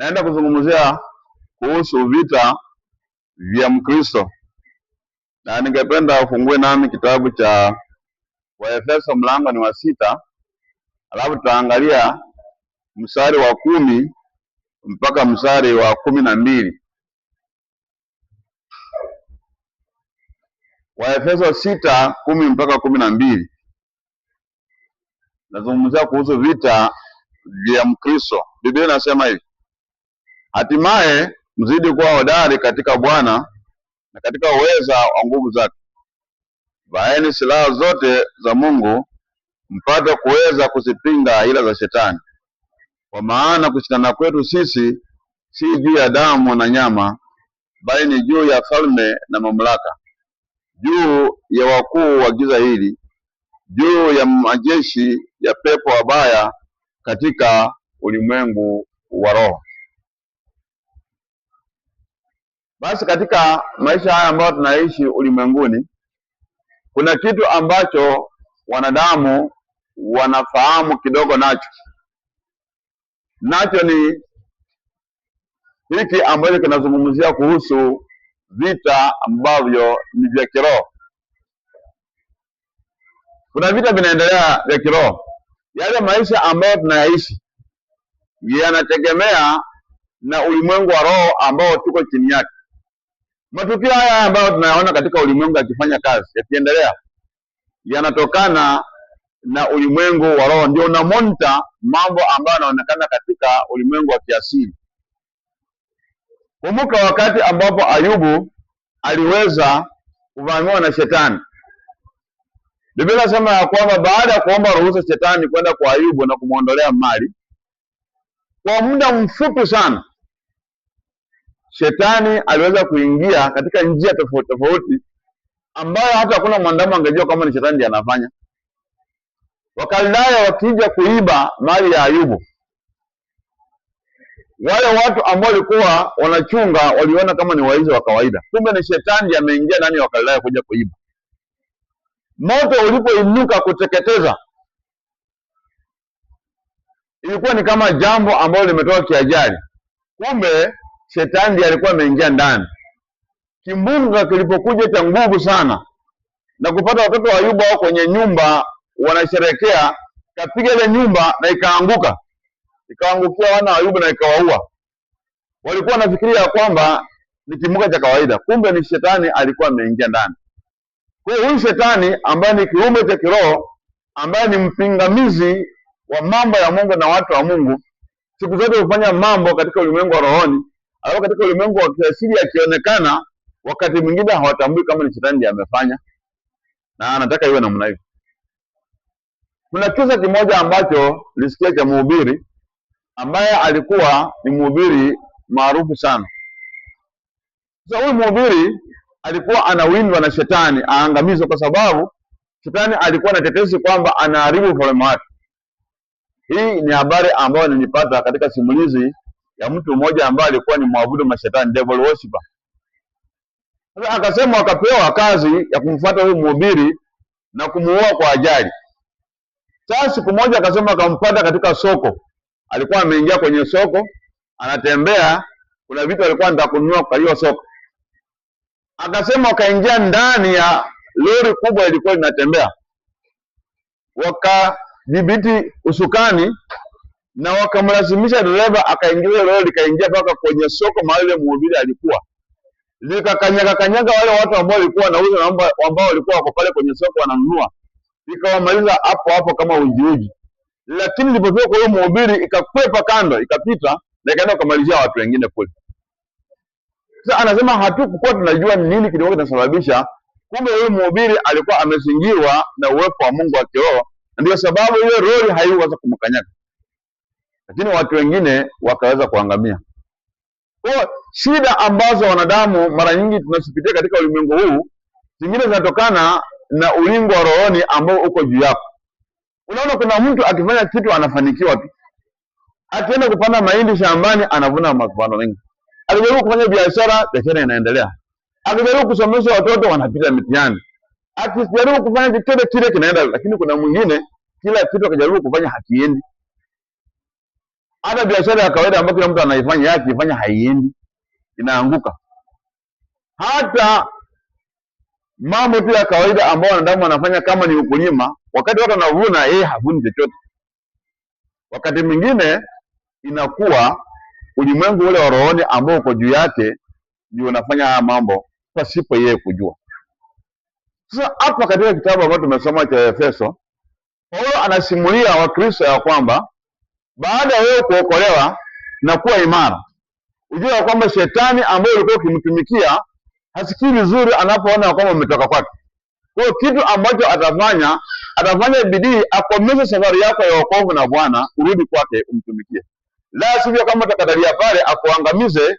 naenda kuzungumzia kuhusu vita vya Mkristo, na ningependa ufungue nami kitabu cha Waefeso mlango ni wa 6, alafu tutaangalia mstari wa 10 mpaka mstari wa 12. Waefeso 6:10 mpaka 12. Nazungumzia kuhusu vita vya Mkristo. Biblia inasema hivi: hatimaye mzidi kuwa hodari katika Bwana na katika uweza wa nguvu zake. Vaeni silaha zote za Mungu mpate kuweza kuzipinga hila za shetani. Kwa maana kushindana kwetu sisi si juu ya damu na nyama, bali ni juu ya falme na mamlaka, juu ya wakuu wa giza hili, juu ya majeshi ya pepo wabaya katika ulimwengu wa roho. Basi katika maisha haya ambayo tunaishi ulimwenguni, kuna kitu ambacho wanadamu wanafahamu kidogo nacho ni hiki ambacho kinazungumzia kuhusu vita ambavyo ni vya kiroho. Kuna vita vinaendelea vya kiroho. Yale maisha ambayo tunayaishi yanategemea na ulimwengu wa roho ambao tuko chini yake. Matukio haya ambayo tunayaona katika ulimwengu yakifanya kazi, yakiendelea, yanatokana na ulimwengu wa roho. Ndio una monitor mambo ambayo yanaonekana katika ulimwengu wa kiasili. Kumbuka wakati ambapo Ayubu aliweza kuvamiwa na shetani. Biblia inasema ya kwamba baada ya kuomba ruhusa shetani kwenda kwa Ayubu na kumuondolea mali, kwa muda mfupi sana shetani aliweza kuingia katika njia tofauti tofauti ambayo hata hakuna mwanadamu angejua kama ni shetani ndiye anafanya. Wakaldayo wakija kuiba mali ya Ayubu, wale watu ambao walikuwa wanachunga waliona kama ni waizi wa kawaida, kumbe ni shetani ndiye ameingia ndani ya Wakaldayo kuja kuiba. Moto ulipoinuka kuteketeza, ilikuwa ni kama jambo ambalo limetoka kiajali, kumbe shetani ndiye alikuwa ameingia ndani. Kimbunga kilipokuja cha nguvu sana na kupata watoto wa Ayubu wao kwenye nyumba wanasherekea, kapiga ile nyumba na ikaangukia wana wa Ayubu na ikawaua. Walikuwa wanafikiria kwamba ni kimbunga cha kawaida, kumbe ni shetani alikuwa ameingia ndani. Kwa hiyo huyu shetani ambaye ni kiumbe cha kiroho, ambaye ni mpingamizi wa mambo ya Mungu na watu wa Mungu, siku zote hufanya mambo katika ulimwengu wa rohoni, au katika ulimwengu wa kiasili yakionekana, wakati mwingine hawatambui kama ni shetani ndiye amefanya, na anataka iwe namna hiyo. Kuna kisa kimoja ambacho nilisikia cha mhubiri ambaye alikuwa ni mhubiri maarufu sana. Sasa huyu mhubiri alikuwa anawindwa na shetani aangamizwe, kwa sababu shetani alikuwa na tetesi kwamba anaharibu ufalme wake. Hii ni habari ambayo nilipata katika simulizi ya mtu mmoja ambaye alikuwa ni mwabudu mashetani, devil worshipper. Sasa akasema akapewa kazi ya kumfuata huyu mhubiri na kumuua kwa ajali. Sasa siku moja akasema akampata katika soko. Alikuwa ameingia kwenye soko, anatembea, kuna vitu alikuwa anataka kununua kwa hiyo soko. Akasema wakaingia ndani ya lori kubwa ilikuwa linatembea, wakadhibiti usukani na wakamlazimisha dereva akaingia lori likaingia mpaka kwenye soko mahali mhubiri alikuwa. Likakanyaga wale watu ambao walikuwa wanauza na ambao walikuwa wako pale kwenye soko wananunua. Ikawamaliza hapo kama ujiuji. Lakini ilipofika kwa huyo mhubiri ikakwepa kando, ikapita na ikaenda kumalizia watu wengine kule. Sasa anasema hatukuwa tunajua nini kilikuwa kinasababisha, kumbe huyo mhubiri alikuwa amezingirwa na uwepo wa Mungu wa kiroho, ndio sababu ile lori haiweza kumkanyaga. Lakini watu wengine wakaweza kuangamia. Kwa shida ambazo wanadamu mara nyingi tunasipitia katika ulimwengu huu, zingine zinatokana na ulingo wa rohoni ambao uko juu yako. Unaona kuna mtu akifanya kitu anafanikiwa tu. Akienda kupanda mahindi shambani anavuna mavuno mengi. Akijaribu kufanya biashara inaendelea. Akijaribu kusomesha watoto wanapita mitihani. Akijaribu kufanya chochote kile kinaenda, lakini kuna mwingine kila kitu akijaribu kufanya hakiendi. Hata biashara ya kawaida ambayo kila mtu anaifanya, yake akifanya haiendi, inaanguka. Hata mambo tu ya kawaida ambayo wanadamu wanafanya kama ni ukulima, wakati watu wanavuna, yeye havuni chochote. Wakati mwingine inakuwa ulimwengu ule wa rohoni ambao uko juu yake ndio unafanya haya mambo pasipo yeye kujua. Sasa hapa katika kitabu ambacho tumesoma cha Efeso, Paulo anasimulia Wakristo ya kwamba baada ya wewe kuokolewa na kuwa imara, ujue ya kwamba shetani ambaye ulikuwa ukimtumikia hasikii vizuri anapoona kwamba umetoka kwake. Kwa hiyo kitu ambacho atafanya bidii akomeshe safari yako ya wokovu na Bwana, urudi kwake umtumikie. La sivyo, kama utakatalia pale, akuangamize,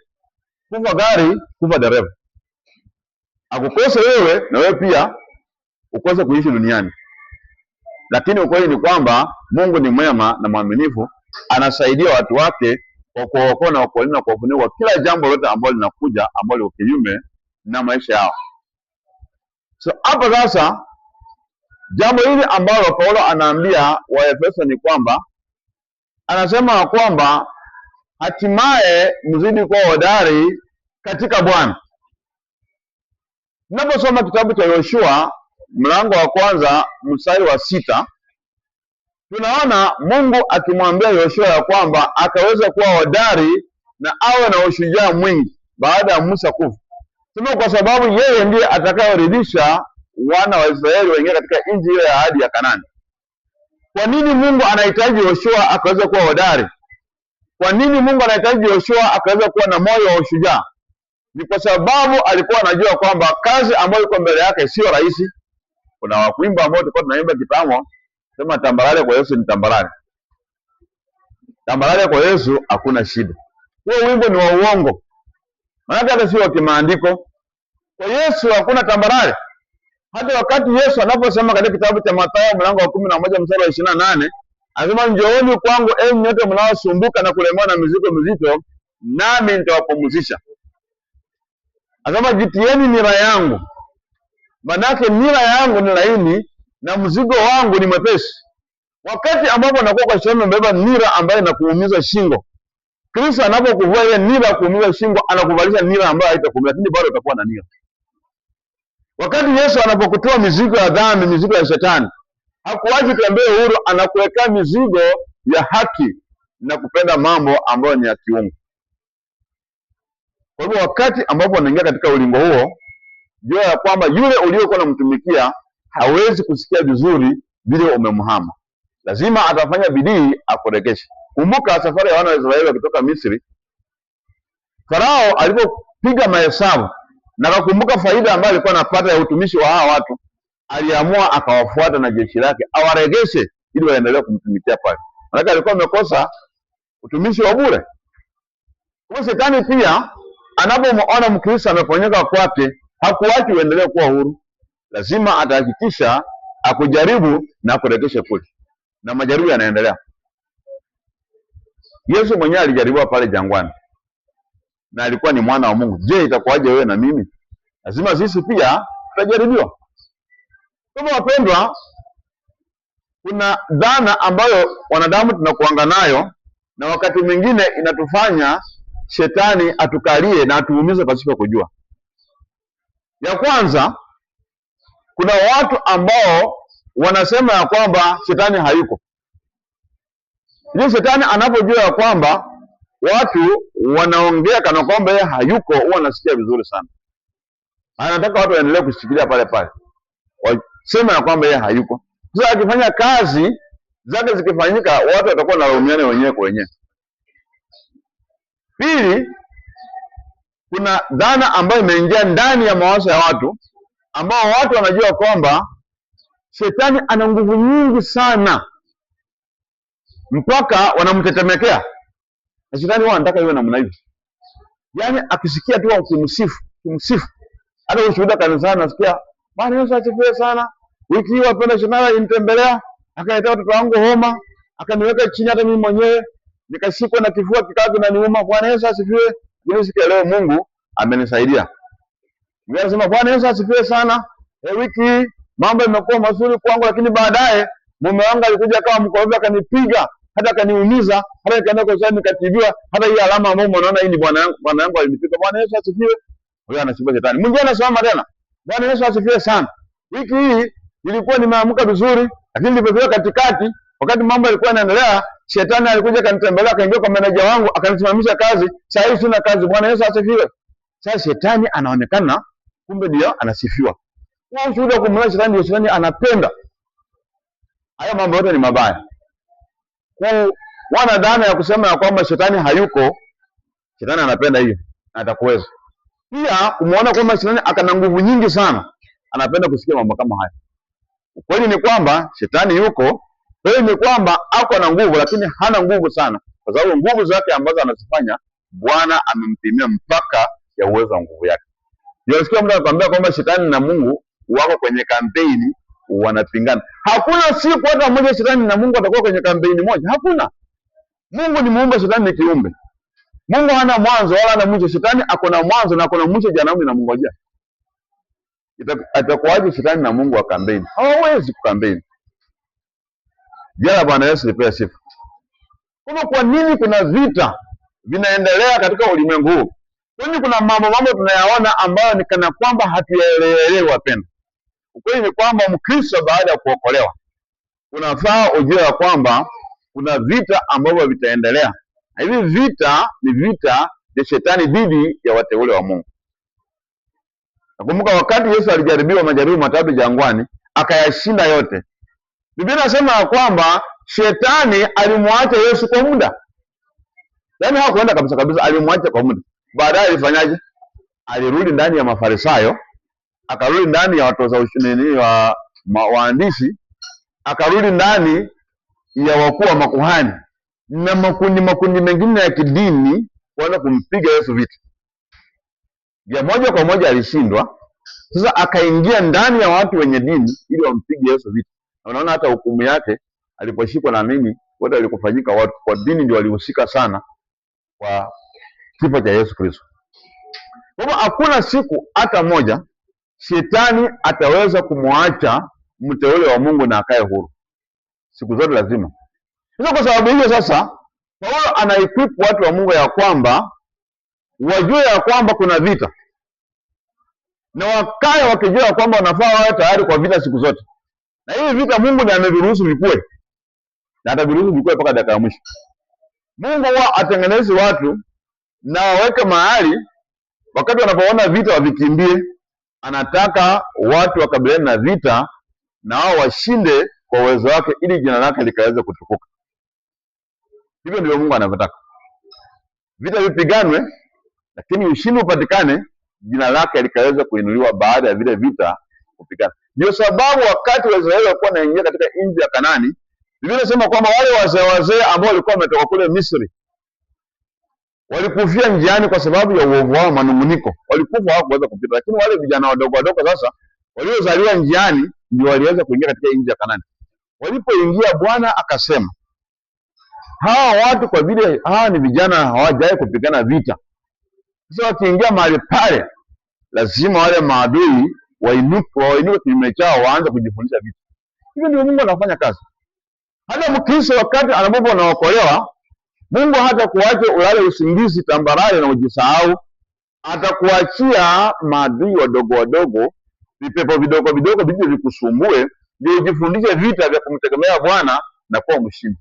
kufa gari, kufa dereva, akukose wewe na wewe pia ukose kuishi duniani. Lakini ukweli ni kwamba Mungu ni mwema na mwaminifu, anasaidia watu wake kwa kuokoa na kuwalinda kwa kufunika kila jambo lote ambalo linakuja ambalo liko kinyume na maisha yao. So hapa sasa, jambo hili ambalo Paulo anaambia Waefeso ni kwamba anasema kwamba hatimaye mzidi kuwa hodari katika Bwana. Tunaposoma kitabu cha Yoshua mlango wa 1 mstari wa 6, tunaona Mungu akimwambia Yoshua ya kwamba akaweza kuwa hodari na awe na ushujaa mwingi baada ya Musa kufa. Sema kwa sababu yeye ndiye atakayeridhisha wana wa Israeli waingie katika nchi ile ya ahadi ya Kanaani. Kwa nini Mungu anahitaji Yoshua akaweza kuwa hodari? Kwa nini Mungu anahitaji Yoshua akaweza kuwa na moyo wa ushujaa? Ni kwa sababu alikuwa anajua kwamba kazi ambayo iko mbele yake sio rahisi. Kuna wakuimba ambao tulikuwa tunaimba kitambo, sema tambarare kwa Yesu ni tambarare. Tambarare kwa Yesu hakuna shida. Huo wimbo ni wa uongo. Maana hata sio kimaandiko. Kwa Yesu hakuna tambarare. Hata wakati Yesu anaposema katika kitabu cha Mathayo mlango wa 11 mstari wa 28, anasema njooni kwangu enyi nyote mnaosumbuka na kulemewa na mizigo mizito, nami nitawapumzisha. Anasema jitieni nira yangu. Manake nira yangu ni laini na mzigo wangu ni mwepesi. Wakati ambapo unakuwa kwa sehemu umebeba nira ambayo inakuumiza shingo, Kristo anapokuvua ile nira kuumiza shingo, anakuvalisha nira ambayo haitakuumiza, lakini bado utakuwa na nira. Wakati Yesu anapokutoa mizigo ya dhambi, mizigo ya shetani, hakuwachi tembee huru, anakuwekea mizigo ya haki na kupenda mambo ambayo ni ya kiungu. Kwa hivyo wakati ambapo unaingia katika ulingo huo, jua ya kwamba yule uliokuwa unamtumikia hawezi kusikia vizuri vile umemhama. Lazima atafanya bidii akuregeshe. Kumbuka safari ya wana wa Israeli wakitoka Misri, Farao alipopiga mahesabu na akakumbuka faida ambayo alikuwa anapata ya utumishi wa hawa watu, aliamua akawafuata na jeshi lake awaregeshe ili waendelee kumtumikia pale. Maana alikuwa amekosa utumishi wa bure. Kwa shetani pia anapomuona Mkristo ameponyoka kwake, hakuwachi uendelee kuwa huru. Lazima atahakikisha akujaribu na kuregeshe kule. Na majaribu yanaendelea. Yesu mwenyewe alijaribiwa pale jangwani, na alikuwa ni mwana wa Mungu. Je, itakuwaje wewe na mimi? Lazima sisi pia tutajaribiwa. Kama wapendwa, kuna dhana ambayo wanadamu tunakuanga nayo, na wakati mwingine inatufanya shetani atukalie na atuumize pasipo kujua. Ya kwanza, kuna watu ambao wanasema ya kwamba shetani hayuko. Ile shetani anapojua ya kwamba watu wanaongea kana kwamba yeye hayuko, huwa anasikia vizuri sana. Anataka watu waendelee kushikilia pale pale, wasema ya kwamba yeye hayuko. Sasa akifanya kazi zake zikifanyika, watu watakuwa na laumiane wenyewe kwa wenyewe. Pili, kuna dhana ambayo imeingia ndani ya mawazo ya watu, ambao watu wanajua kwamba shetani ana nguvu nyingi sana mpaka wanamtetemekea. Na shetani wao anataka iwe namna hiyo. Yaani akisikia tu kumsifu. Hata ushuhuda kanisani nasikia, Bwana Yesu asifiwe sana. Wiki hii wapenda shetani alinitembelea, akaleta watoto wangu homa, akaniweka chini hata mimi mwenyewe nikashikwa na kifua kikavu na niuma. Bwana Yesu asifiwe. Mimi sikia leo Mungu amenisaidia. Mimi nasema Bwana Yesu asifiwe sana. Wiki hii mambo yamekuwa mazuri kwangu, lakini baadaye mume wangu alikuja kama mkorofi akanipiga hata kaniumiza, hata nikaenda kwa hospitali nikatibiwa, hata hii alama ambayo unaona hii ni bwana yangu alinipika. Bwana Yesu asifiwe. Huyo anasifiwa shetani. Mwingine anasimama tena, Bwana Yesu asifiwe sana. Wiki hii nilikuwa nimeamka vizuri, lakini nilipofika katikati, wakati mambo yalikuwa yanaendelea, shetani alikuja kanitembelea, akaingia kwa meneja wangu, akanisimamisha kazi. Sasa hivi sina kazi. Bwana Yesu asifiwe. Sasa shetani anaonekana kumbe ndio anasifiwa. Kwa ushuhuda kumwona shetani ndio shetani anapenda. Haya mambo yote ni mabaya. Wana dhana ya kusema ya kwamba shetani hayuko, shetani anapenda hiyo, atakuweza. Pia kumuona kwamba shetani akana nguvu nyingi sana, anapenda kusikia mambo kama haya. Ukweli ni kwamba shetani yuko, kweli ni kwamba ako na nguvu, lakini hana nguvu sana, kwa sababu nguvu zake ambazo anazifanya Bwana amempimia mpaka ya uwezo wa nguvu yake. Nisikia mtu anakuambia kwamba shetani na Mungu wako kwenye kampeni wanapingana. Hakuna siku hata moja shetani na Mungu atakuwa kwenye kampeni moja. Hakuna. Mungu ni muumba, shetani ni kiumbe. Mungu hana mwanzo wala hana mwisho. Shetani ako na mwanzo na ako na mwisho, jehanamu inamngojea. Atakuwaje shetani na Mungu wa kampeni? Hawawezi kukampeni. Jana Bwana Yesu alipewa sifa. Kwa nini kuna vita vinaendelea katika ulimwengu huu? Kwa nini kuna mambo tunayaona ambayo ni kana kwamba hatuyaelewi wapendwa? Ukweli ni kwamba Mkristo baada ya kuokolewa unafaa ujue ya kwamba kuna vita ambavyo vitaendelea. Na hivi vita ni vita vya shetani dhidi ya wateule wa Mungu. Nakumbuka wakati Yesu alijaribiwa majaribu matatu jangwani, akayashinda yote. Biblia inasema ya kwamba shetani alimwacha Yesu kwa muda. Yaani hakuenda kabisa, alimwacha kwa muda. Baadaye alifanyaje? Alirudi ndani ya Mafarisayo, akarudi ndani ya watoza ushuru wa waandishi, akarudi ndani ya wakuu wa makuhani na makundi mengine ya kidini, kuanza kumpiga Yesu vita. Ya moja kwa moja alishindwa. Sasa akaingia ndani ya watu wenye dini ili wampige Yesu vita. Unaona hata hukumu yake aliposhikwa na nini, wote walikufanyika watu kwa dini ndio walihusika sana kwa kifo cha Yesu Kristo. Kwa hakuna siku hata moja shetani ataweza kumwacha mteule wa Mungu na akae huru. Siku zote lazima. Sasa kwa sababu hiyo sasa Paulo ana-equip watu wa Mungu ya kwamba wajue ya kwamba kuna vita. Na wakae wakijua ya kwamba wanafaa wawe tayari kwa vita siku zote. Na hivi vita Mungu ndiye ameviruhusu vikue. Na ataviruhusu vikue mpaka dakika ya mwisho. Mungu huwa atengeneze watu na waweke mahali wakati wanapoona vita wavikimbie. Anataka watu wakabiliane na vita na wao washinde kwa uwezo wake ili jina lake likaweze kutukuka. Hivyo ndivyo Mungu anavyotaka. Vita vipiganwe, lakini ushindi upatikane, jina lake likaweze kuinuliwa baada ya vile vita kupigana. Ndio sababu wakati Waisraeli walikuwa wanaingia katika nchi ya Kanaani, Biblia inasema kwamba wale wazee ambao walikuwa wametoka kule Misri walikufia njiani kwa sababu ya uovu wao, manunguniko. Walikufa hawakuweza kupita, lakini wale vijana wadogo sasa waliozaliwa njiani ndio waliweza kuingia katika nchi ya Kanaani. Walipoingia, Bwana akasema, hawa watu kwa vile hawa ni vijana hawajawahi kupigana vita, sasa wakiingia mahali pale lazima wale maadui wainuke kinyume chao, waanze kujifundisha vita. Hivyo ndio Mungu anafanya kazi. Hata Mkristo wakati anapokuwa anaokolewa, Mungu hata kuacha ulale usingizi tambarare na ujisahau. Atakuachia maadui wadogo, vipepo vidogo vije vikusumbue, ndio ujifundishe vita vya kumtegemea Bwana na kuwa mshindi.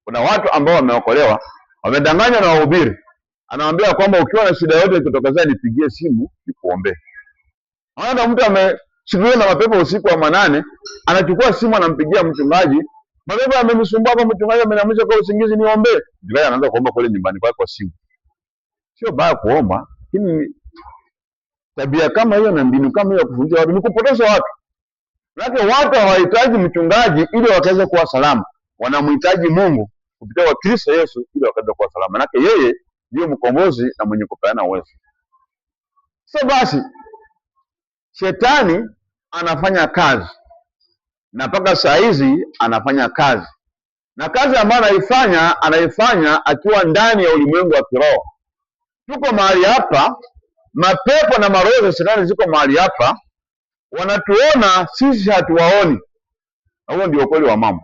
Kuna watu ambao wameokolewa, wamedanganywa na wahubiri. Anawaambia kwamba ukiwa na shida yote ikitokezea nipigie simu nikuombee. Hata mtu ameshikiliwa na mapepo usiku wa manane, anachukua simu anampigia mchungaji, mapepo yamenisumbua hapa, mchungaji ameniamsha kwa usingizi niombe. Mchungaji anaanza kuomba kule nyumbani kwake kwa simu. Sio baya kuomba, lakini tabia kama hiyo na mbinu kama hiyo kufundisha watu ni kupotosha watu. Lakini watu hawahitaji mchungaji ili wakaweze kuwa salama. Wanamhitaji Mungu kupitia kwa Kristo Yesu ili wakaweze kuwa salama. Manake yeye ndiye mkombozi na mwenye kupeana uwezo. Sasa basi shetani anafanya kazi. Na mpaka saa hizi anafanya kazi. Na kazi ambayo anaifanya akiwa ndani ya ulimwengu wa kiroho. Tuko mahali hapa, mapepo na maroho za shetani ziko mahali hapa, wanatuona sisi hatuwaoni. Huo ndio ukweli wa mambo.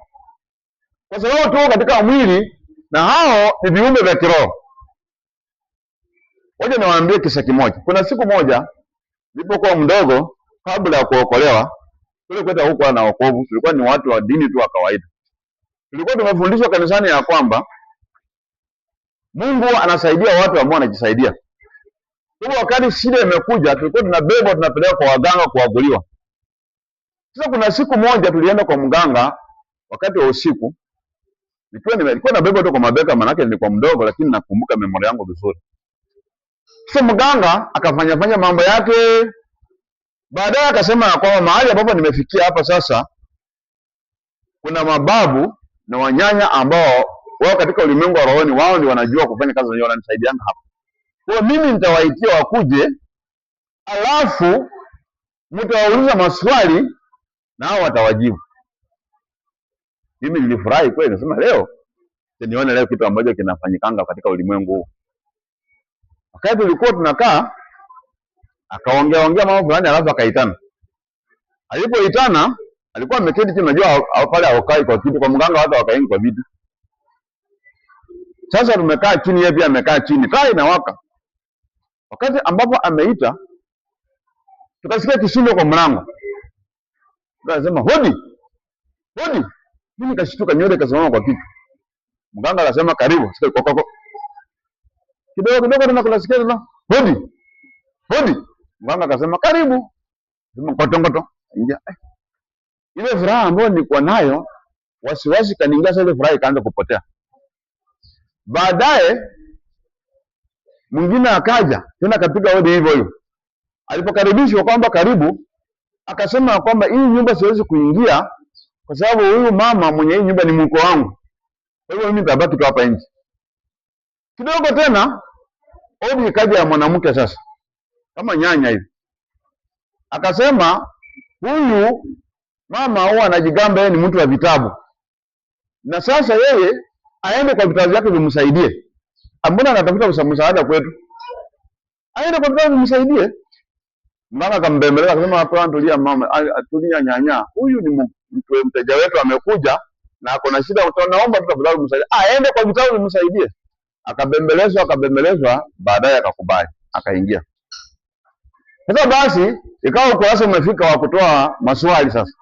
kwa sababu tuko katika mwili na hao ni viumbe vya kiroho. Ngoja niwaambie kisa kimoja. Kuna siku moja nilipokuwa mdogo, kabla ya kuokolewa, tulikuwa huko na wokovu, tulikuwa ni watu wa dini tu wa kawaida. Tulikuwa tumefundishwa kanisani ya kwamba Mungu anasaidia watu ambao wanajisaidia. Kwa wakati shida imekuja, tulikuwa tunabebwa tunapelekwa kwa waganga kuaguliwa. Sasa kuna siku moja tulienda kwa mganga wakati wa usiku. Nilikuwa nabebwa tu kwa mabeka, manake nilikuwa mdogo, lakini nakumbuka memory yangu vizuri. Sasa mganga akafanya mambo yake. Baadaye akasema kwamba mahali ambapo nimefikia hapa sasa, kuna mababu na wanyanya ambao wao katika ulimwengu wa rohoni, wao ndio wanajua kufanya kazi zao, wananisaidiana hapa. Kwa mimi nitawaitia wakuje, alafu mtawauliza maswali na hao watawajibu. Mimi nilifurahi kweli, nasema leo nione leo kitu ambacho kinafanyikanga katika ulimwengu huu. Wakati tulikuwa tunakaa, akaongea mambo fulani, alafu akaitana. Alipoitana alikuwa ameketi chini, unajua pale hawakai kwa kitu, kwa mganga watu wakaingi kwa vitu. Sasa tumekaa chini, yeye pia amekaa chini, taa inawaka. Wakati ambapo ameita, tukasikia kishindo kwa mlango. Tukasema hodi. Hodi. Mimi nikashtuka, nyote kasimama kwa kitu. Mganga akasema karibu. Sikia kokoko. Kidogo tena kunasikia tena hodi. Hodi. Mganga akasema karibu. Sema kotongoto. Ingia. Ile furaha ambayo nilikuwa nayo, wasiwasi kaniingia, sasa ile furaha ikaanza kupotea. Baadaye mwingine akaja, tena akapiga hodi hivyo hivyo. Alipokaribishwa kwamba karibu, akasema kwamba hii nyumba siwezi kuingia kwa sababu huyu mama mwenye hii nyumba ni mko wangu. Kwa hivyo mimi nitabaki tu hapa nje. Kidogo tena hodi ikaja ya mwanamke sasa, kama nyanya hivi. Akasema huyu mama huwa anajigamba yeye ni mtu wa vitabu, na sasa yeye aende kwa vitabu vyake vimsaidie. Mbona anatafuta msaada kwetu? Aende kwa vitabu vimsaidie. Mganga akambembeleza akasema hapa, tulia mama, atulia nyanya. Huyu ni mteja wetu amekuja na ako na shida, utaomba tu tafadhali msaidie. Aende kwa vitabu vimsaidie. Akabembelezwa, baadaye akakubali, akaingia. Sasa basi ikawa ukurasa umefika wa kutoa maswali sasa.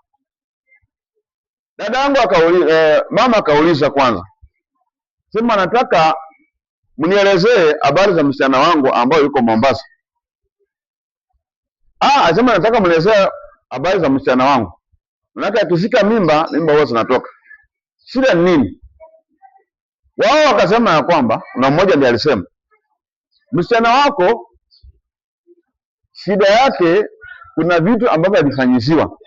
Dada yangu mama akauliza kwanza. Sema nataka mnielezee habari za msichana wangu ambaye yuko Mombasa. Asema nataka mnielezee habari za msichana wangu. Maana akishika mimba huwa zinatoka. Shida ni nini? Wao wakasema ya kwamba, na mmoja ndiye alisema, msichana wako shida yake kuna vitu ambavyo alifanyishiwa.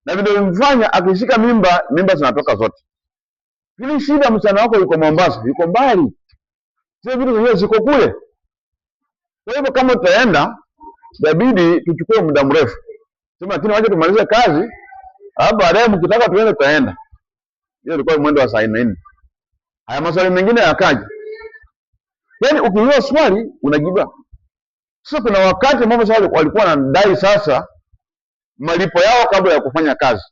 Na vile vimfanya akishika mimba zinatoka zote. Hili shida msichana wako yuko Mombasa, yuko mbali. Sio vitu vyenyewe ziko kule. Kwa hivyo kama tutaenda, inabidi tuchukue muda mrefu. Sema lakini waje tumalize kazi, hapo baadaye mkitaka tuende tutaenda. Hiyo ilikuwa mwendo wa saa 4. Haya maswali mengine yakaja. Yaani ukiuliza swali unajibu. Sio kuna wakati mambo sasa walikuwa wanadai sasa malipo yao kabla ya kufanya kazi.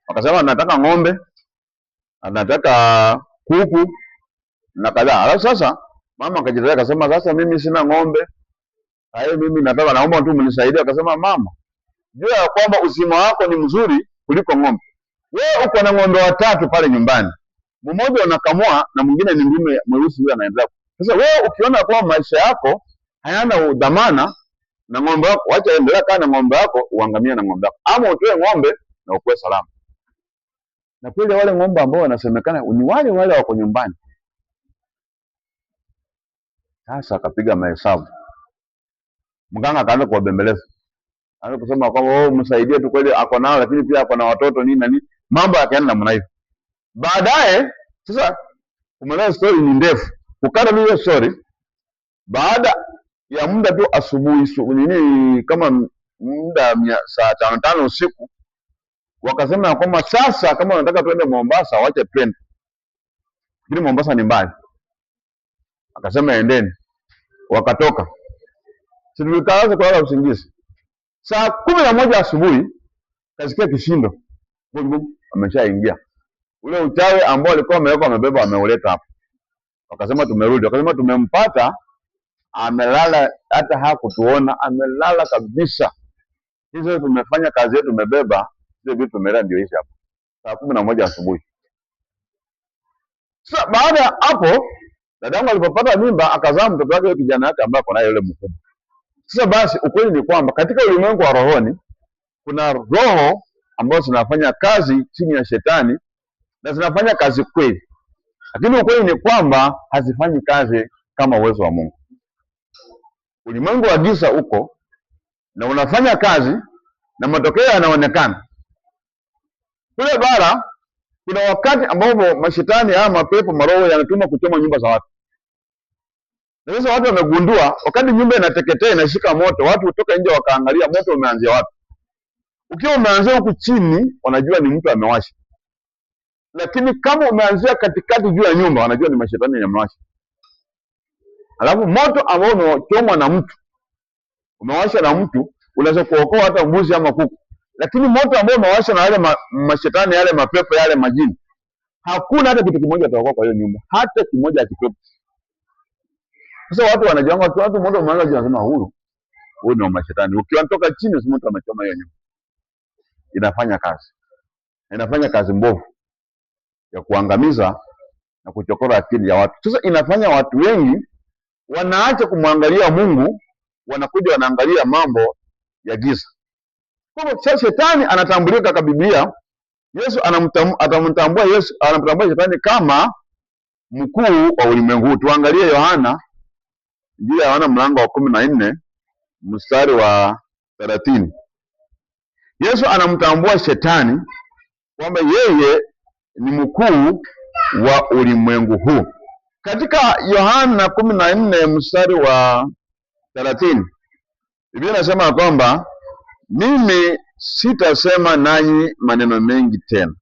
Wakasema nataka ng'ombe, nataka kuku na kadhaa. Alafu sasa mama akajitetea akasema sasa mimi sina ng'ombe. Mimi naomba tu mnisaidie. Akasema mama, jua ya kwamba uzima wako ni mzuri kuliko ng'ombe. Wewe uko na ng'ombe 3 pale nyumbani. Mmoja unakamua na mwingine ni ndume mweusi yule anaendelea. Sasa wewe ukiona kwamba maisha yako hayana udhamana na ng'ombe wako, acha endelea kana ng'ombe wako, uangamie na ng'ombe wako. Ama utoe ng'ombe na ukue salama. Na kweli wale ng'ombe ambao wanasemekana ni wale wako nyumbani. Sasa akapiga mahesabu. Mganga akaanza kuwabembeleza. Anaanza kusema kwamba msaidie tu, kweli ako nao lakini pia ako na watoto nini na nini. Mambo yakaenda namna hiyo. Baadaye sasa umeelewa, story ni ndefu. Ukana hiyo story, baada ya muda tu asubuhi kama muda saa 5 usiku, wakasema kwamba sasa kama unataka tuende Mombasa wacha twende. Lakini Mombasa ni mbali. Akasema endeni. Wakatoka. Tulikaanza kulala usingizi. Saa 11 asubuhi kasikia kishindo. Ameshaingia. ule uchawi ambao walikuwa wameweka wamebeba wameuleta hapo. Wakasema tumerudi, wakasema tumempata amelala, hata hakutuona, amelala kabisa. Hizo tumefanya kazi yetu, tumebeba hizo vitu, tumelala ndio hizi hapo. Saa 11 asubuhi. Sasa baada ya hapo dadangu alipopata mimba akazaa mtoto wake kijana yake ambaye ako naye yule mkubwa. Sasa basi ukweli ni kwamba katika ulimwengu wa rohoni kuna roho ambazo zinafanya kazi chini ya shetani na zinafanya kazi kweli. Lakini ukweli ni kwamba hazifanyi kazi kama uwezo wa Mungu. Ulimwengu wa giza uko na unafanya kazi na matokeo yanaonekana. Kule bara kuna wakati ambapo mashetani haya mapepo maroho yanatuma kuchoma nyumba za watu. Na sasa watu wamegundua wakati nyumba inateketea inashika moto, watu kutoka nje wakaangalia moto umeanzia wapi. Ukiwa umeanzia huku chini wanajua ni mtu amewasha. Lakini kama umeanzia katikati juu ya nyumba wanajua ni mashetani yamewasha. Alafu moto ambao umechomwa na mtu, umewasha na mtu, unaweza kuokoa hata mbuzi ama kuku. Lakini moto ambao umewasha na yale mashetani yale mapepo yale majini, hakuna hata kitu kimoja kitaokoa kwa hiyo nyumba, hata kimoja akipepo. Sasa watu wanajianga watu moto umeanza juu wanasema huyu ni mashetani. Ukiwatoka chini si mtu amechoma hiyo nyumba. Inafanya kazi. Inafanya kazi mbovu ya kuangamiza na kuchokora akili ya watu. Sasa inafanya watu wengi wanaacha kumwangalia Mungu, wanakuja wanaangalia mambo ya giza. Kwa hivyo shetani anatambulika katika Biblia. Yesu anamtambua shetani kama mkuu wa ulimwengu. Tuangalie Yohana mlango wa 14 mstari wa 30. Yesu anamtambua shetani kwamba yeye ni mkuu wa ulimwengu huu. Katika Yohana 14 mstari wa 30, Biblia inasema kwamba mimi sitasema nanyi maneno mengi tena,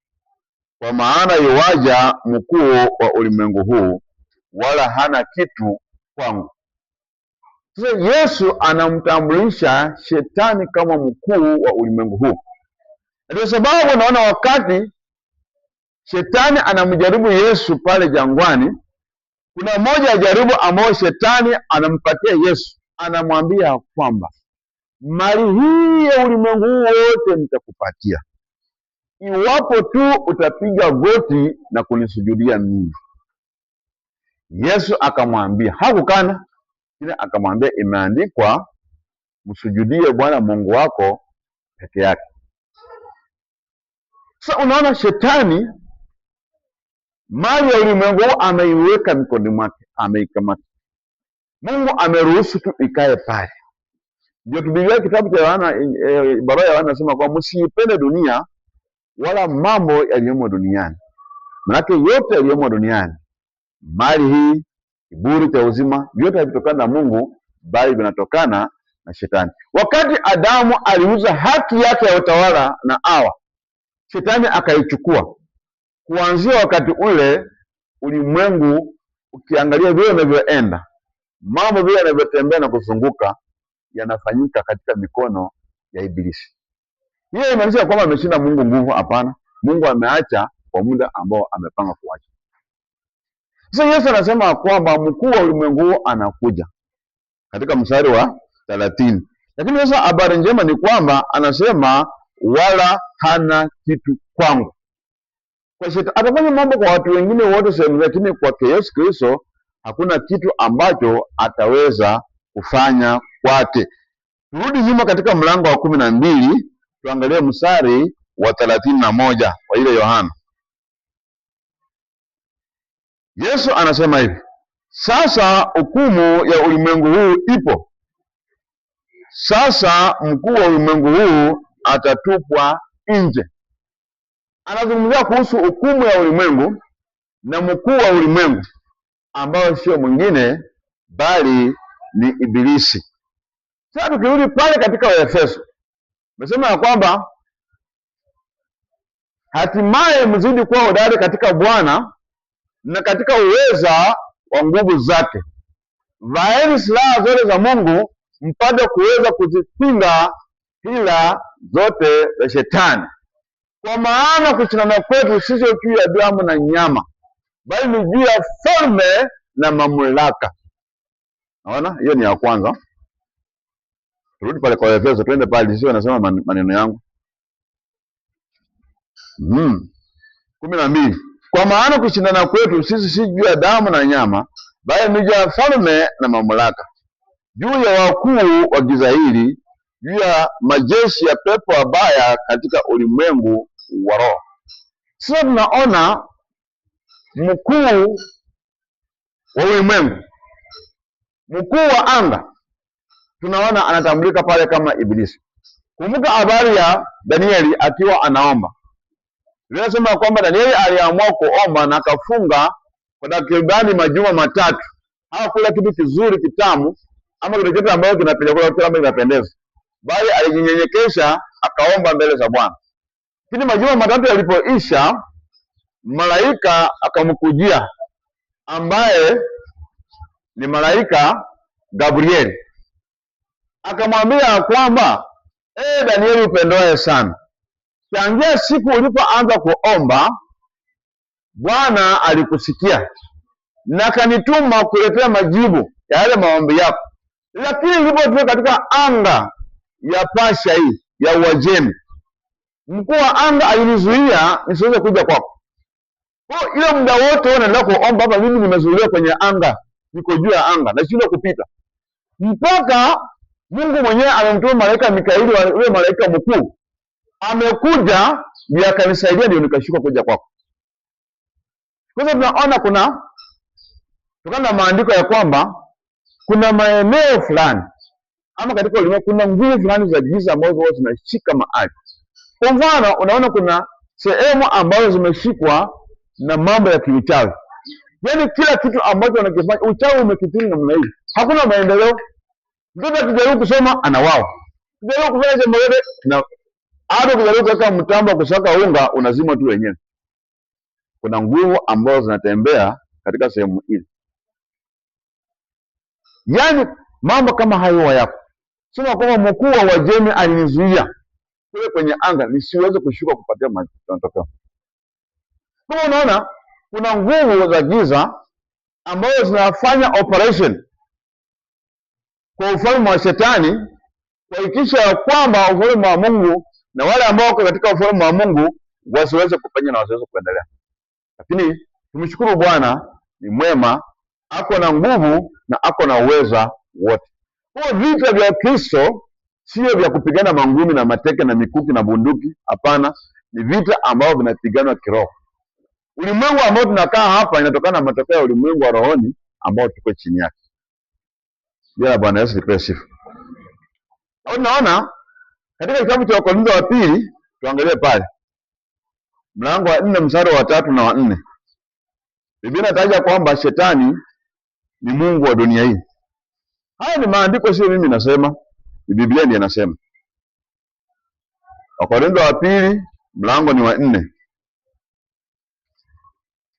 kwa maana yuwaja mkuu wa ulimwengu huu, wala hana kitu kwangu. Sasa Yesu anamtambulisha shetani kama mkuu wa ulimwengu huu. Ndio sababu naona wakati shetani anamjaribu Yesu pale jangwani, kuna moja ya jaribu ambayo shetani anampatia Yesu, anamwambia kwamba mali hii ya ulimwengu wote nitakupatia iwapo tu utapiga goti na kunisujudia mimi. Yesu akamwambia, hakukana, kile akamwambia imeandikwa, msujudie Bwana Mungu wako peke yake. Sasa unaona shetani mali ya ulimwengu ameiweka mikononi mwake, ameikamata. Mungu ameruhusu tu ikae pale. Ndio Biblia kitabu cha Yohana, barua ya Yohana inasema kwamba msiipende dunia wala mambo yaliyomo duniani. Maana yote yaliyomo duniani, mali hii, kiburi cha uzima, vyote havitokana na Mungu bali vinatokana na shetani. Wakati Adamu aliuza haki yake ya utawala na Hawa, shetani akaichukua. Kuanzia wakati ule ulimwengu ukiangalia vile unavyoenda, mambo vile yanavyotembea na kuzunguka yanafanyika katika mikono ya Ibilisi. Hiyo inamaanisha kwamba ameshinda Mungu nguvu? Hapana. Mungu ameacha kwa muda ambao amepanga kuacha. Sasa Yesu anasema kwamba mkuu wa ulimwengu anakuja katika mstari wa 30. Lakini sasa habari njema ni kwamba anasema wala hana kitu kwangu. Kwa shetani atafanya mambo kwa watu wengine wote sehemu, lakini kwa Yesu Kristo hakuna kitu ambacho ataweza kufanya kwake. Turudi nyuma katika mlango wa 12, tuangalie mstari wa 31 wa ile Yohana. Yesu anasema hivi, sasa hukumu ya ulimwengu huu ipo. Sasa mkuu wa ulimwengu huu atatupwa nje. Anazungumzia kuhusu hukumu ya ulimwengu na mkuu wa ulimwengu ambao sio mwingine bali ni Ibilisi. Sasa tukirudi pale katika Waefeso, nasema ya kwamba hatimaye mzidi kuwa hodari katika Bwana na katika uweza wa nguvu zake. Vaeni silaha zote za Mungu mpate kuweza kuzipinga hila zote za shetani. kwa maana kushindana kwetu sisi juu ya damu na nyama, bali ni juu ya falme na mamlaka. Naona hiyo ni ya kwanza. Turudi pale kwa Efeso, twende pale, sio nasema maneno yangu. 12. Kwa maana kushindana kwetu sisi si juu ya damu na nyama, bali ni juu ya falme na mamlaka, juu ya wakuu wa giza hili, juu ya majeshi ya pepo wabaya katika ulimwengu wa roho. Sasa tunaona mkuu wa ulimwengu, mkuu wa anga, tunaona anatambulika pale kama Ibilisi. Kumbuka habari ya Danieli akiwa anaomba. Linasema kwamba Danieli aliamua kuomba na akafunga kwa takribani majuma 3. Hakula kitu kizuri kitamu ama kitu chochote ambacho kinapendeza, bali alijinyenyekesha akaomba mbele za Bwana. Lakini majuma 3 yalipoisha, malaika akamkujia ambaye ni malaika Gabrieli, akamwambia kwamba Danieli upendoe sana, tangia siku ulipoanza kuomba Bwana alikusikia na kanituma kuletea majibu ya yale maombi yako. Lakini nilipofika katika anga ya Pasha hii ya Uajemi, mkuu wa anga alinizuia nisiweze kuja kwako. Kwa ile muda wote unaendelea kuomba hapa, mimi nimezuiliwa kwenye anga, niko juu ya anga na shida kupita, mpaka Mungu mwenyewe amemtuma malaika Mikaeli, yule malaika mkuu amekuja ndiye akanisaidia, ndio nikashuka kuja kwako. Kwa sababu tunaona kutokana na maandiko ya kwamba kuna maeneo fulani ama katika ulimwengu kuna nguvu fulani za giza ambazo huwa zinashika mahali. Kwa mfano, unaona kuna sehemu ambazo zimeshikwa na mambo ya kiuchawi. Yaani kila kitu ambacho wanakifanya uchawi umekithiri namna hii, hakuna maendeleo. Mtoto akijaribu kusoma anawao, akijaribu kufanya jambo lolote na hata kujaribu kuweka mtambo kusaka unga unazima tu wenyewe. Kuna nguvu ambazo zinatembea katika sehemu hii. Yaani mambo kama hayo hayapo. Sema kwamba mkuu wa Uajemi alinizuia kule kwenye anga nisiweze kushuka kupatia matokeo. Kwa unaona kuna nguvu za giza ambazo zinafanya operation kwa ufalme wa Shetani kuhakikisha kwamba ufalme wa Mungu na wale ambao wako katika ufalme wa Mungu wasiweze kufanya na wasiweze kuendelea. Lakini tumshukuru Bwana, ni mwema, ako na nguvu na ako na uweza wote. Kwa vita vya Kristo sio vya kupigana mangumi na mateke na mikuki na bunduki, hapana, ni vita ambavyo vinapiganwa kiroho. Ulimwengu ambao tunakaa hapa inatokana na matokeo ya ulimwengu wa rohoni ambao tuko chini yake. Ya Bwana Yesu lipewe sifa. Unaona katika kitabu cha Wakorintho wa pili, tuangalie pale mlango wa 4 mstari wa 3 na wa 4. Biblia inataja kwamba Shetani ni mungu wa dunia hii. Haya ni maandiko, sio mimi nasema, ni Biblia ndiyo inasema. Wakorintho wa pili mlango ni wa 4.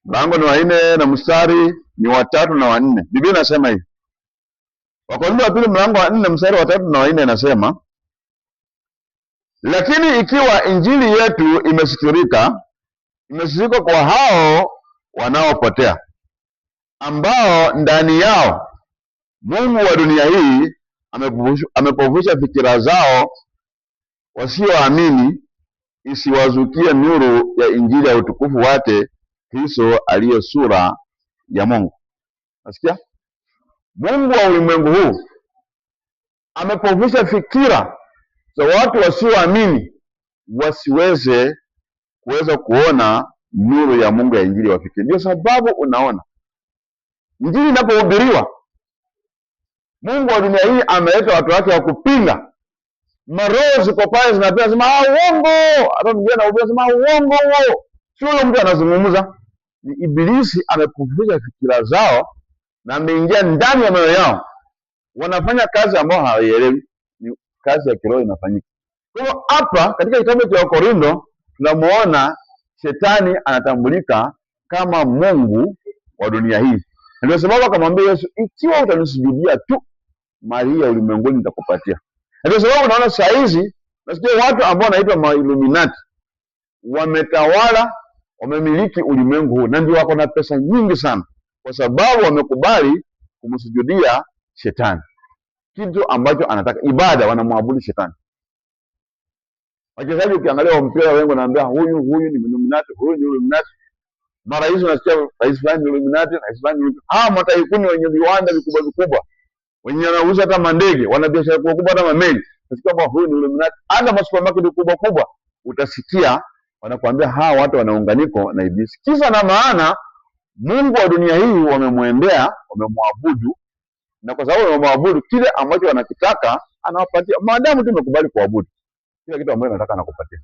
Mlango ni wa 4 na mstari ni wa 3 na wa 4. Biblia inasema hivi. Wakorintho wa pili mlango wa 4 mstari wa 3 na wa 4 inasema, lakini ikiwa injili yetu imesikika kwa hao wanaopotea, ambao ndani yao mungu wa dunia hii amepofusha fikira zao, wasioamini, isiwazukie nuru ya injili ya utukufu wake Kristo aliye sura ya Mungu. Nasikia? Mungu wa ulimwengu huu amepofusha fikira za watu wasioamini wasiweze kuona nuru ya Mungu ya injili wafikie. Ndio sababu unaona injili inapohubiriwa, Mungu wa dunia hii ameleta watu wake wa kupinga. Maroho ziko pale zinapenda sema uongo, hata mwingine anahubiri sema uongo huo. Sio mtu anazungumza, ni Ibilisi amepofusha fikira zao na ameingia ndani ya mioyo yao. Wanafanya kazi ambayo hawaielewi, ni kazi ya kiroho inafanyika. Kwa hiyo hapa katika kitabu cha Wakorintho tunamuona Shetani anatambulika kama mungu wa dunia hii. Ndio sababu akamwambia Yesu, ikiwa utanisujudia tu, mali ya ulimwenguni nitakupatia. Ndio sababu unaona saa hizi nasikia watu ambao wanaitwa Illuminati wametawala, wamemiliki ulimwengu huu, na ndio wako na pesa nyingi sana, kwa sababu wamekubali kumsujudia shetani, kitu ambacho anataka, ibada, wanamwabudu shetani. Wachezaji ukiangalia wa mpira wengi wanaambia huyu ni Illuminati, huyu ni Illuminati. Mara hizo nasikia rais fulani ni Illuminati, rais fulani ni mataikuni wenye viwanda vikubwa vikubwa, wenye wanauza hata mandege, wana biashara kubwa hata mameli. Nasikia kwamba huyu ni Illuminati. Hata masupermarket kubwa kubwa utasikia wanakuambia hawa watu wanaunganiko na Ibilisi. Kisa na maana Mungu wa dunia hii wamemwendea, wamemwabudu, na kwa sababu wamemwabudu, kile ambacho wanakitaka anawapatia, maadamu tu umekubali kuabudu. Kila kitu ambacho anataka anakupatia,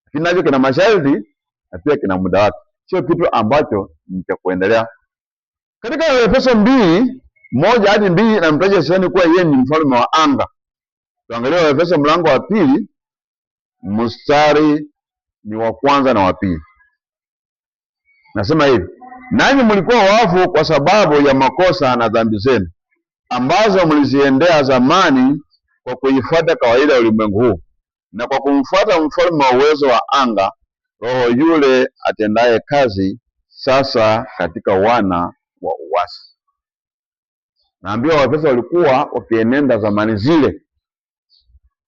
lakini nacho kina masharti na pia kina muda wake, sio kitu ambacho ni cha kuendelea. Katika Efeso 2:1-2 namtaja Shetani kuwa yeye ni mfalme wa anga. Tuangalie Efeso mlango wa 2 mstari ni wa 1 na wa 2. Nasema hivi: nanyi mlikuwa wafu kwa sababu ya makosa na dhambi zenu ambazo mliziendea zamani, kwa kuifuata kawaida ya ulimwengu huu na kwa kumfuata mfalme wa uwezo wa anga, roho yule atendaye kazi sasa katika wana wa uasi. Naambiwa Waefeso walikuwa wakienenda zamani zile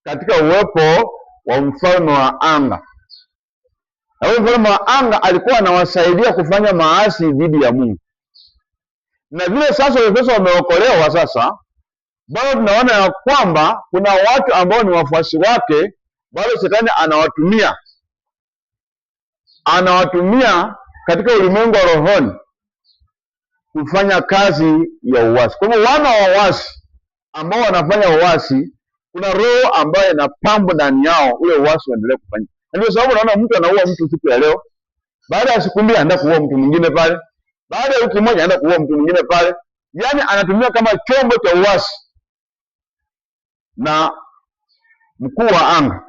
katika uwepo wa mfalme wa anga, na huyo mfalme wa anga alikuwa anawasaidia kufanya maasi dhidi ya Mungu. Na vile sasa Waefeso wameokolewa, sasa bado tunaona ya kwamba kuna watu ambao ni wafuasi wake, bado shetani anawatumia katika ulimwengu wa rohoni kufanya kazi ya uasi. Kwa hivyo wana wa uasi ambao wanafanya uasi, kuna roho ambayo inapambwa ndani yao, ule uasi uendelee kufanya. Ndio sababu unaona mtu anaua mtu siku ya leo, baada ya siku mbili anaenda kuua mtu mwingine pale, baada ya wiki moja anaenda kuua mtu mwingine pale. Yaani anatumia kama chombo cha uasi na mkuu wa anga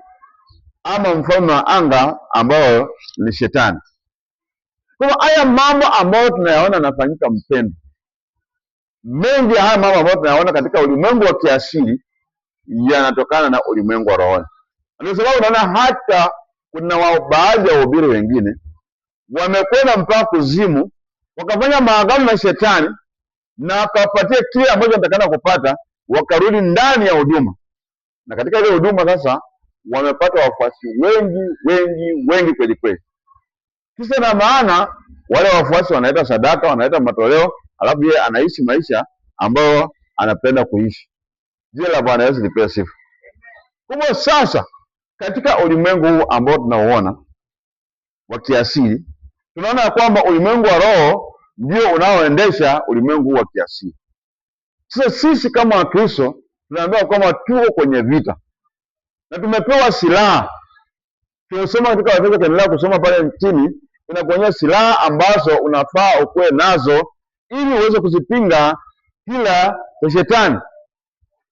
ama mfalme wa anga ambao ni shetani. Kwa hiyo haya mambo ambayo tunayaona yanafanyika, mpendo, mengi haya mambo ambayo tunayaona katika ulimwengu wa kiasili yanatokana na ulimwengu wa roho. Ndio sababu unaona hata kuna baadhi ya wahubiri wengine wamekwenda mpaka kuzimu, wakafanya maagano na shetani na akawapatia kile ambacho wanatakana kupata, wakarudi ndani ya huduma, na katika ile huduma sasa wamepata wafuasi wengi kweli kweli. Kisa na maana wale wafuasi wanaleta sadaka, wanaleta matoleo, alafu yeye anaishi maisha ambayo anapenda kuishi. Jina la Bwana Yesu lipewe sifa. Kwa hivyo sasa katika ulimwengu huu ambao tunauona wa kiasili, tunaona kwamba ulimwengu wa roho ndio unaoendesha ulimwengu wa kiasili. Sasa sisi kama Wakristo tunaambiwa kwamba tuko kwenye vita na tumepewa silaha. Tunasoma katika Waefeso, tuendelea kusoma pale chini, inakuonyesha silaha ambazo unafaa ukuwe nazo ili uweze kuzipinga hila za shetani.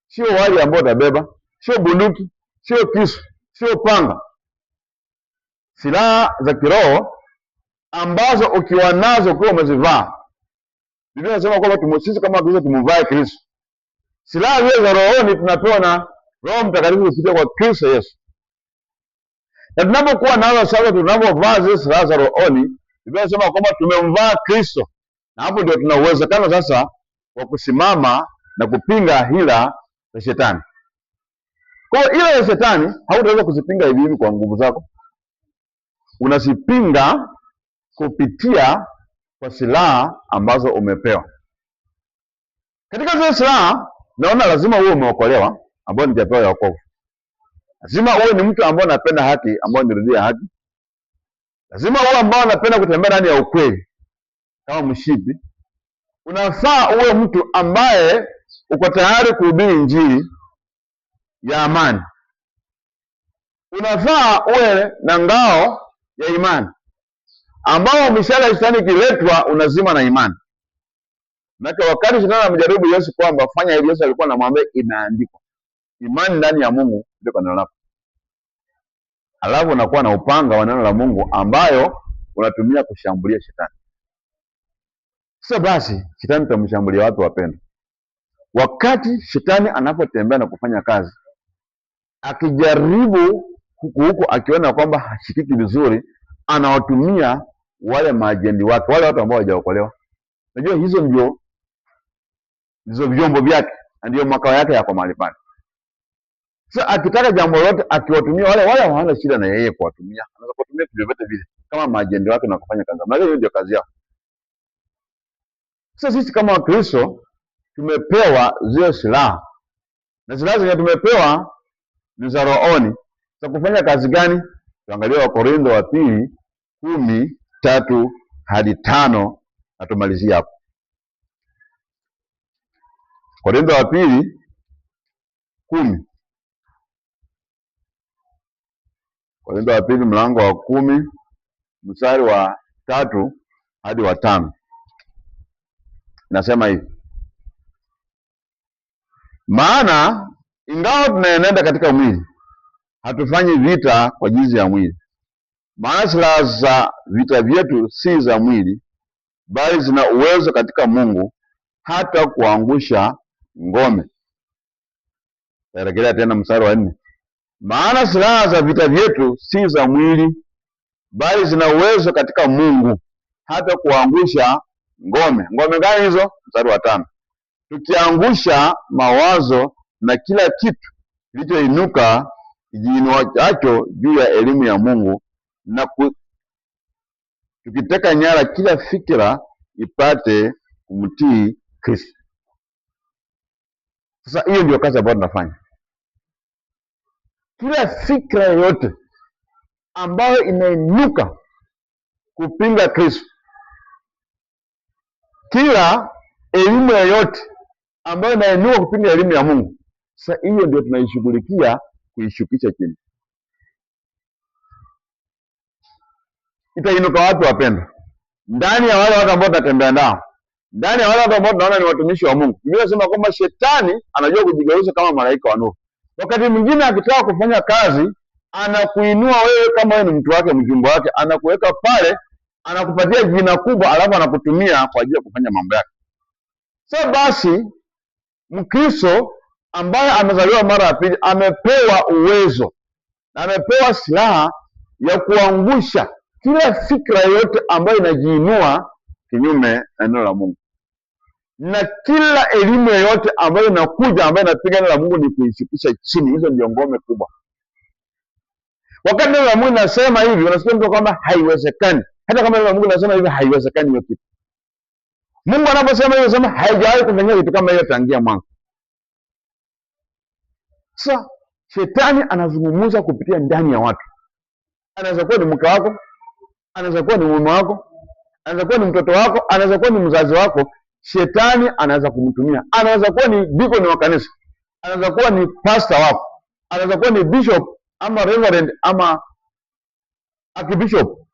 Sio wali ambao utabeba, sio bunduki, sio kisu, sio panga. Silaha za kiroho ambazo ukiwa nazo, ukiwa umezivaa, Biblia inasema kwamba sisi kama Wakristo tumvae Kristo. Silaha zile za rohoni tunapewa na Roho Mtakatifu kupitia kwa Kristo Yesu. Na tunapokuwa nazo sasa, tunapovaa zile silaha za rohoni, Biblia inasema kwamba tumemvaa Kristo, na hapo ndio tuna uwezekano sasa wa kusimama na kupinga hila za shetani. Kwa hiyo hila za shetani hautaweza kuzipinga hivi hivi kwa nguvu zako. Unazipinga kupitia kwa silaha ambazo umepewa. Katika zile silaha naona lazima uwe umeokolewa, ambao ni japewa ya wokovu. Lazima uwe ni mtu ambaye anapenda haki, ambao ni ridhia haki. Lazima uwe ambao anapenda kutembea ndani ya ukweli kama mshipi. Unafaa uwe mtu ambaye uko tayari kuhubiri injili ya amani. Unafaa uwe na ngao ya imani, ambao mishale ya shetani ikiletwa unazima na imani. Maana wakati shetani anamjaribu Yesu kwamba fanya hili, Yesu alikuwa anamwambia inaandikwa. Imani ndani ya Mungu ndio neno lako. Alafu unakuwa na upanga wa neno la Mungu ambayo unatumia kushambulia shetani. Sasa basi shetani tutamshambulia watu wapendwa. Wakati shetani anapotembea na kufanya kazi, akijaribu huku akiona kwamba hashikiki vizuri, anawatumia wale maajendi wake, wale watu ambao hawajaokolewa. Unajua hizo ndizo vyombo vyake, ndio makao yake yako mahali pale. Sasa akitaka jambo lolote akiwatumia wale hawana shida na yeye kuwatumia. Anaweza kutumia vyovyote vile kama maajendi wake na kufanya kazi. Na hiyo ndio kazi yao. Sasa sisi kama Wakristo tumepewa zile silaha. Na silaha zenye tumepewa ni za rohoni. Za kufanya kazi gani? Tuangalie Wakorintho wa pili 10:3 hadi 5 na tumalizie hapo. Korintho wa pili 10. Korintho wa pili mlango wa 10 mstari wa 3 hadi wa 5. Nasema hivi: maana ingawa tunaenenda katika mwili, hatufanyi vita kwa jinsi ya mwili. Maana silaha za vita vyetu si za mwili, bali zina uwezo katika Mungu hata kuangusha ngome. Tarejelea tena mstari wa 4. Maana silaha za vita vyetu si za mwili, bali zina uwezo katika Mungu hata kuangusha ngome. Ngome gani hizo? Mstari wa 5. Tukiangusha mawazo na kila kitu kilichoinuka kijiinuacho juu ya elimu ya Mungu, na tukiteka nyara kila fikira ipate kumtii Kristo. Sasa hiyo ndio kazi ambayo tunafanya. Kila fikra yoyote ambayo inainuka kupinga Kristo, kila elimu yoyote ambayo inainuka kupinga elimu ya Mungu, sasa hiyo ndio tunaishughulikia kuishukisha chini. Itainuka wapi wapendwa? Ndani ya wale watu ambao tunatembea nao, ndani ya wale watu ambao tunaona ni watumishi wa Mungu. Biblia inasema kwamba shetani anajua kujigeuza kama malaika wa nuru. Wakati mwingine akitaka kufanya kazi, anakuinua wewe kama wewe ni mtu wake, mjumbe wake, anakuweka pale, anakupatia jina kubwa, alafu anakutumia kwa ajili ya kufanya mambo yake. Sasa basi Mkristo ambaye amezaliwa mara ya pili amepewa uwezo na amepewa silaha ya kuangusha kila fikra yote ambayo inajiinua kinyume na neno la Mungu, na kila elimu yoyote ambayo inakuja ambayo inapiga neno la Mungu ni kuishukisha chini. Hizo ndio ngome kubwa. Wakati neno la Mungu linasema hivi, unasikia mtu kwamba haiwezekani. Hata kama neno la Mungu linasema hivi, haiwezekani hiyo kitu. Mungu anaposema hiyo, anasema haijawahi kufanyika kitu kama hiyo tangia mwanzo. Sasa shetani anazungumza kupitia ndani ya watu. Anaweza kuwa ni mke wako, anaweza kuwa ni mume wako, anaweza kuwa ni mtoto wako, anaweza kuwa ni mzazi wako. Shetani anaweza kumtumia. Anaweza kuwa ni deacon wa kanisa, anaweza kuwa ni pastor wako, anaweza kuwa ni bishop ama reverend ama archbishop,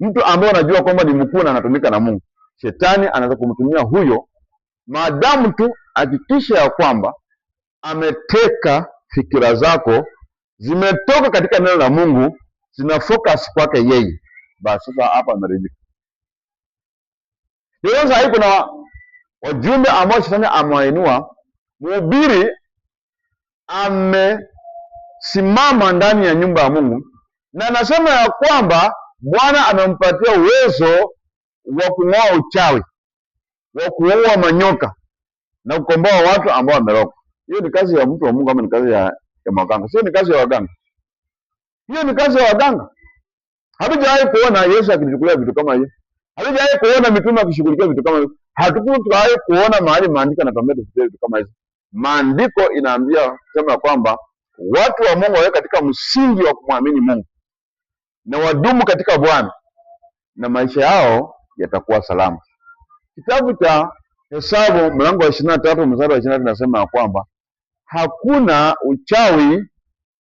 mtu ambaye anajua kwamba ni mkuu na anatumika na Mungu. Shetani anaweza kumtumia huyo, maadamu tu hakikisha ya kwamba ameteka fikira zako, zimetoka katika neno la Mungu, zina focus kwake yeye. Basi sasa hapa ameridhika. Sasa hapo kuna wajumbe ambao shetani amewainua. Mhubiri amesimama ndani ya nyumba ya Mungu na anasema ya kwamba Bwana amempatia uwezo wa kung'oa uchawi, wa kuua manyoka na kukomboa watu ambao wameroka. Hiyo ni kazi ya mtu wa Mungu ama ni kazi ya maganga? Sio, ni kazi ya waganga. Hiyo ni kazi ya waganga. Hatujawahi kuona Yesu akichukulia vitu kama hiyo. Hatujawahi kuona mitume akishughulikia vitu kama hivyo. Hatukuwahi kuona mahali maandiko yanatuambia tufikirie vitu kama hizo. Maandiko inaambia sema kwamba watu wa Mungu wawe katika msingi wa kumwamini Mungu na wadumu katika Bwana na maisha yao yatakuwa salama. Kitabu cha Hesabu mlango wa 23 mstari wa 23 nasema kwamba hakuna uchawi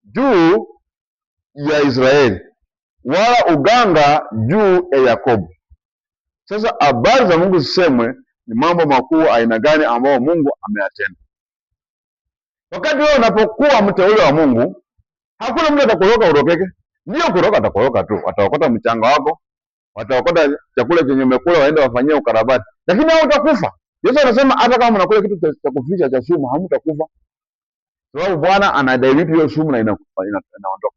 juu ya Israeli wala uganga juu ya Yakobo. Sasa habari za Mungu zisemwe, ni mambo makuu aina gani ambayo Mungu ameyatenda. Wakati wewe unapokuwa mteule wa Mungu, hakuna mtu atakoroka urokeke. Ndio kuroka atakoroka tu, wataokota mchanga wako, wataokota chakula chenye umekula waende wafanyie ukarabati, lakini hao utakufa. Yesu anasema hata kama mnakula kitu cha kufisha cha sumu, hamtakufa. Sababu Bwana anadhibiti hiyo sumu na inaondoka.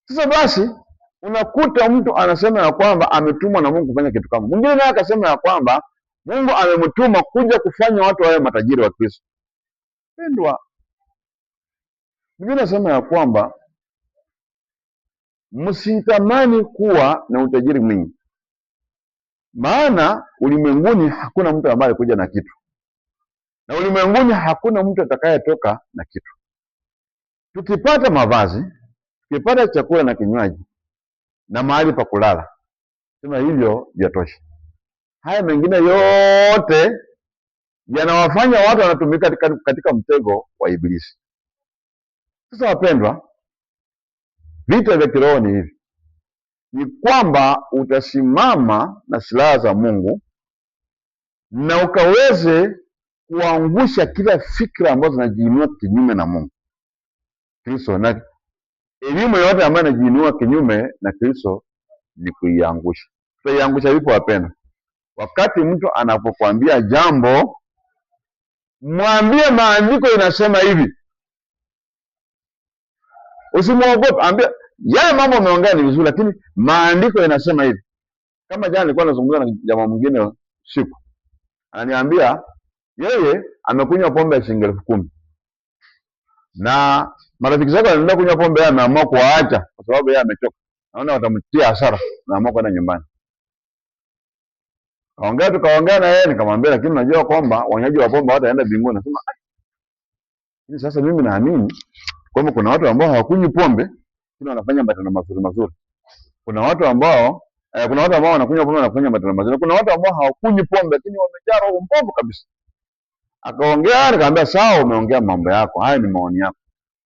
Sasa basi unakuta mtu anasema ya kwamba ametumwa na Mungu kufanya kitu kama. Mwingine naye akasema ya kwamba Mungu amemtuma kuja kufanya watu wawe matajiri wa Kristo. Pendwa, Biblia inasema ya kwamba msitamani kuwa na utajiri mwingi, maana ulimwenguni hakuna mtu ambaye kuja na kitu, na ulimwenguni hakuna mtu atakayetoka na kitu. Tukipata mavazi, tukipata chakula na kinywaji na mahali pa kulala, sema hivyo vyatosha. Haya mengine yote yanawafanya watu wanatumika katika mtego wa Ibilisi. Sasa wapendwa, vita vya kiroho ni hivi, ni kwamba utasimama na silaha za Mungu na ukaweze kuangusha kila fikra ambazo zinajiinua kinyume na Mungu Kristo, na elimu yote ambayo inajiinua kinyume na Kristo ni kuiangusha. Tutaiangusha vipi wapendwa? Wakati mtu anapokuambia jambo, mwambie maandiko inasema hivi. Usimwogope, ambia yale mambo umeongea ni vizuri, lakini maandiko inasema hivi. Kama jana nilikuwa nazungumza na jamaa mwingine siku, ananiambia yeye amekunywa pombe ya shilingi 10,000 na marafiki zake wanaenda kunywa pombe, yeye ameamua kuwaacha kwa sababu yeye amechoka, naona watamtia hasara, naamua kwenda nyumbani. Tukaongea na yeye, nikamwambia lakini unajua kwamba wanywaji wa pombe hawataenda mbinguni. Nasema lakini sasa mimi naamini kwamba kuna watu ambao hawakunywi pombe lakini wanafanya matendo mazuri. Kuna watu ambao wanakunywa pombe wanafanya matendo mazuri. Kuna watu ambao hawakunywi pombe lakini wamejaa roho mbovu kabisa. Akaongea, nikamwambia sawa, umeongea mambo yako, haya ni maoni yako,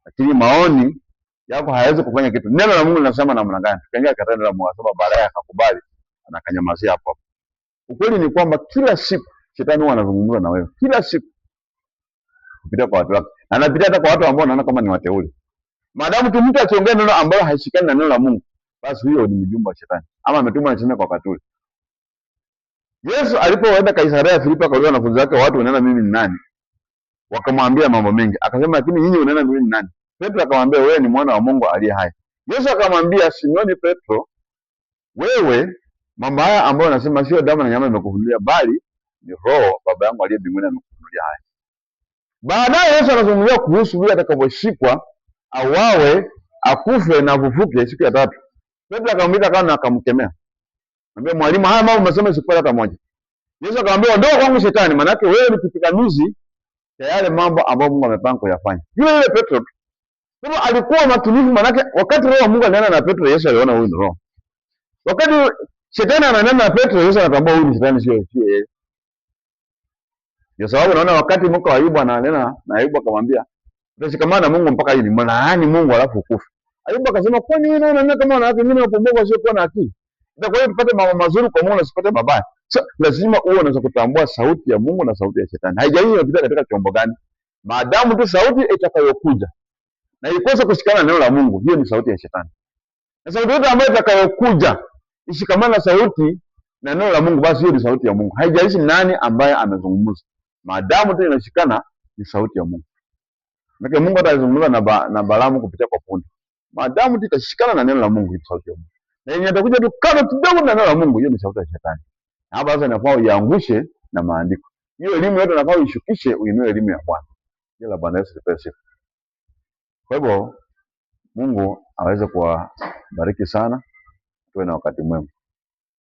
lakini maoni yako hayawezi kufanya kitu. Neno la Mungu linasema namna gani? Tukaingia katika neno la Mungu, sababu baadaye akakubali, anakanyamazia hapo. Ukweli ni kwamba kila siku shetani huwa anazungumza na wewe, kila siku kupitia kwa watu wake, anapitia hata kwa watu ambao wanaona kama ni wateule. Maadamu tu mtu akiongea neno ambalo haishikani na neno la Mungu, basi huyo ni mjumbe wa shetani ama ametumwa na shetani kwa wakati ule. Yesu alipoenda Kaisaria Filipi, akauliza wanafunzi wake, watu wanaona mimi ni nani? Wakamwambia mambo mengi. Akasema lakini nyinyi unaona mimi ni nani? Petro akamwambia wewe ni mwana wa Mungu aliye hai. Yesu akamwambia Simoni Petro, wewe mambo haya ambayo unasema sio damu na nyama imekufunulia, bali ni Roho Baba yangu aliye mbinguni amekufunulia haya. Baadaye Yesu anazungumzia kuhusu yule atakaposhikwa auawe, akufe na afufuke siku ya tatu. Petro akamwita kana akamkemea. Anambia mwalimu, haya mambo umesema isipata hata moja. Yesu akamwambia ondoka kwangu shetani, maana yake wewe ni kipingamizi cha yale mambo ambayo Mungu amepanga kuyafanya. Yule Petro sema alikuwa makinifu, maana yake wakati Roho wa Mungu ananena na Petro, Yesu aliona huyu ni Roho. Wakati shetani ananena na Petro, Yesu anatambua huyu ni shetani, sio yeye. Ndio sababu naona wakati mke wa Ayubu ananena na Ayubu akamwambia utashikamana na Mungu mpaka lini? Mlaani Mungu alafu ukufe. Ayubu akasema kwani wewe unaona kama wanawake wengine wapumbavu wasiokuwa na akili? Kwa hiyo tupate mambo mazuri kwa Mungu na sipate mabaya. So, lazima uwe unaweza kutambua sauti ya Mungu na sauti ya shetani. Haijalishi unapita katika chombo gani. Maadamu tu sauti itakayokuja na ikose kushikana na neno la Mungu, hiyo ni sauti ya shetani. Na sauti yote ambayo itakayokuja ishikamana na sauti na neno la Mungu, basi hiyo ni sauti ya Mungu. Haijalishi nani ambaye amezungumza. Maadamu tu inashikana ni sauti ya Mungu. Maana Mungu atazungumza na Balaamu kupitia kwa punda. Maadamu tu itashikana na neno la Mungu, ni sauti ya Mungu. Na yenye atakuja tu kama kidogo na neno la Mungu, hiyo ni sauti ya shetani. Na hapa sasa inafaa uiangushe na maandiko. Hiyo elimu yote inafaa uishukishe, uinue elimu ya Bwana. Jina la Bwana Yesu lipewe sifa. Kwa hivyo Mungu aweze kuwabariki sana, tuwe na wakati mwema.